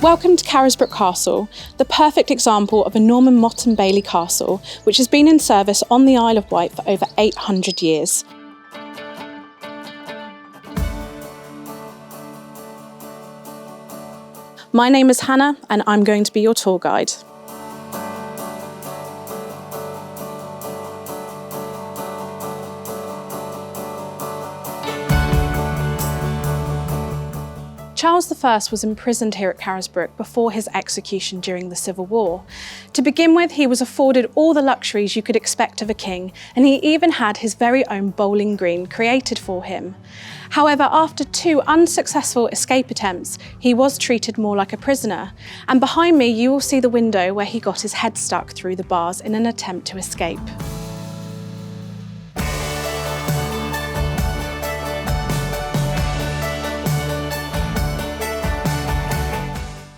Welcome to Carisbrooke Castle, the perfect example of a Norman motte-and-bailey castle, which has been in service on the Isle of Wight for over 800 years. My name is Hannah, and I'm going to be your tour guide. Charles I was imprisoned here at Carisbrooke before his execution during the Civil War. To begin with, he was afforded all the luxuries you could expect of a king, and he even had his very own bowling green created for him. However, after 2 unsuccessful escape attempts, he was treated more like a prisoner. And behind me, you will see the window where he got his head stuck through the bars in an attempt to escape.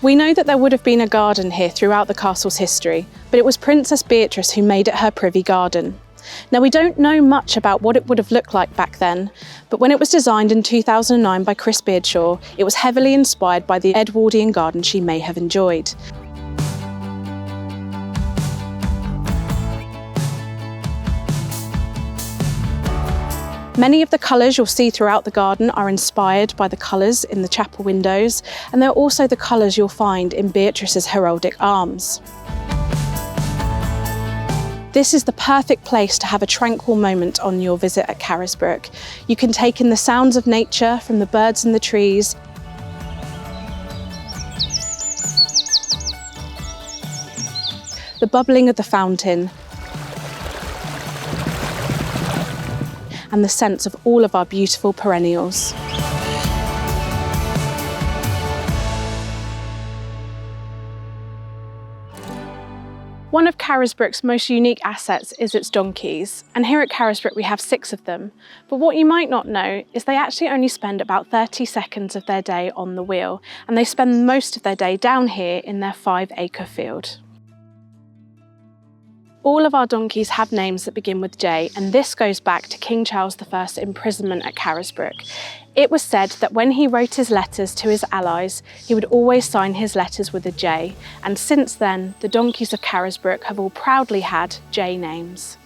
We know that there would have been a garden here throughout the castle's history, but it was Princess Beatrice who made it her privy garden. Now, we don't know much about what it would have looked like back then, but when it was designed in 2009 by Chris Beardshaw, it was heavily inspired by the Edwardian garden she may have enjoyed. Many of the colours you'll see throughout the garden are inspired by the colours in the chapel windows, and they're also the colours you'll find in Beatrice's heraldic arms. This is the perfect place to have a tranquil moment on your visit at Carisbrooke. You can take in the sounds of nature from the birds in the trees, the bubbling of the fountain, and the scents of all of our beautiful perennials. One of Carisbrooke's most unique assets is its donkeys, and here at Carisbrooke we have 6 of them. But what you might not know is they actually only spend about 30 seconds of their day on the wheel, and they spend most of their day down here in their 5-acre field. All of our donkeys have names that begin with J, and this goes back to King Charles I's imprisonment at Carisbrooke. It was said that when he wrote his letters to his allies, he would always sign his letters with a J, and since then, the donkeys of Carisbrooke have all proudly had J names.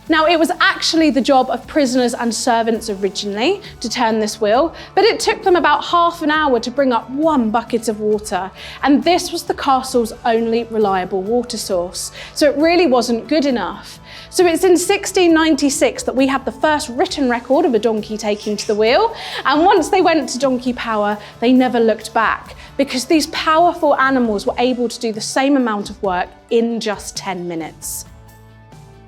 Now, it was actually the job of prisoners and servants originally to turn this wheel, but it took them about half an hour to bring up 1 bucket of water, and this was the castle's only reliable water source, so it really wasn't good enough. So it's in 1696 that we have the first written record of a donkey taking to the wheel, and once they went to donkey power, they never looked back, because these powerful animals were able to do the same amount of work in just 10 minutes.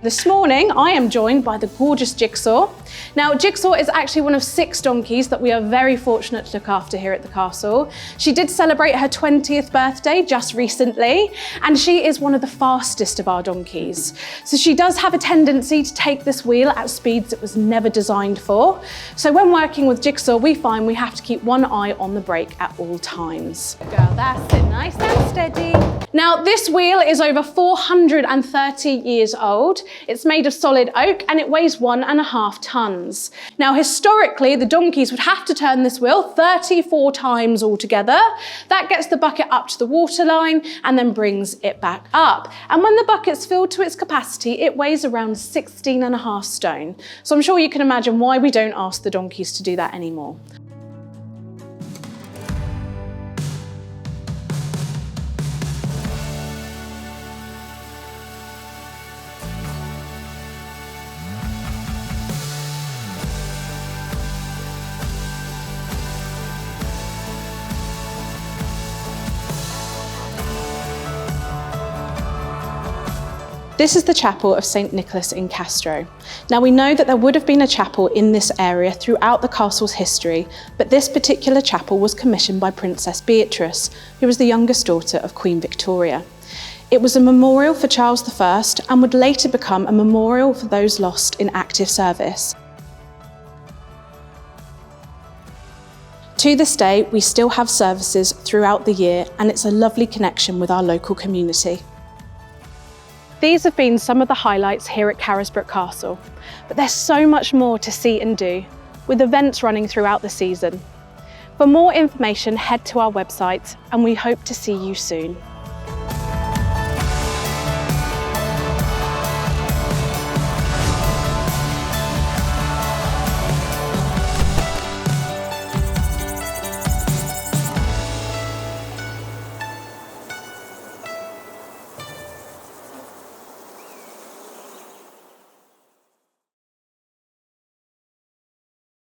This morning, I am joined by the gorgeous Jigsaw. Now, Jigsaw is actually one of 6 donkeys that we are very fortunate to look after here at the castle. She did celebrate her 20th birthday just recently, and she is one of the fastest of our donkeys. So she does have a tendency to take this wheel at speeds it was never designed for. So when working with Jigsaw, we find we have to keep one eye on the brake at all times. Girl, that's it, nice and steady. Now, this wheel is over 430 years old. It's made of solid oak and it weighs 1.5 tons. Now, historically, the donkeys would have to turn this wheel 34 times altogether. That gets the bucket up to the waterline and then brings it back up. And when the bucket's filled to its capacity, it weighs around 16.5 stone. So I'm sure you can imagine why we don't ask the donkeys to do that anymore. This is the chapel of St. Nicholas in Castro. Now, we know that there would have been a chapel in this area throughout the castle's history, but this particular chapel was commissioned by Princess Beatrice, who was the youngest daughter of Queen Victoria. It was a memorial for Charles I and would later become a memorial for those lost in active service. To this day, we still have services throughout the year, and it's a lovely connection with our local community. These have been some of the highlights here at Carisbrooke Castle, but there's so much more to see and do, with events running throughout the season. For more information, head to our website, and we hope to see you soon.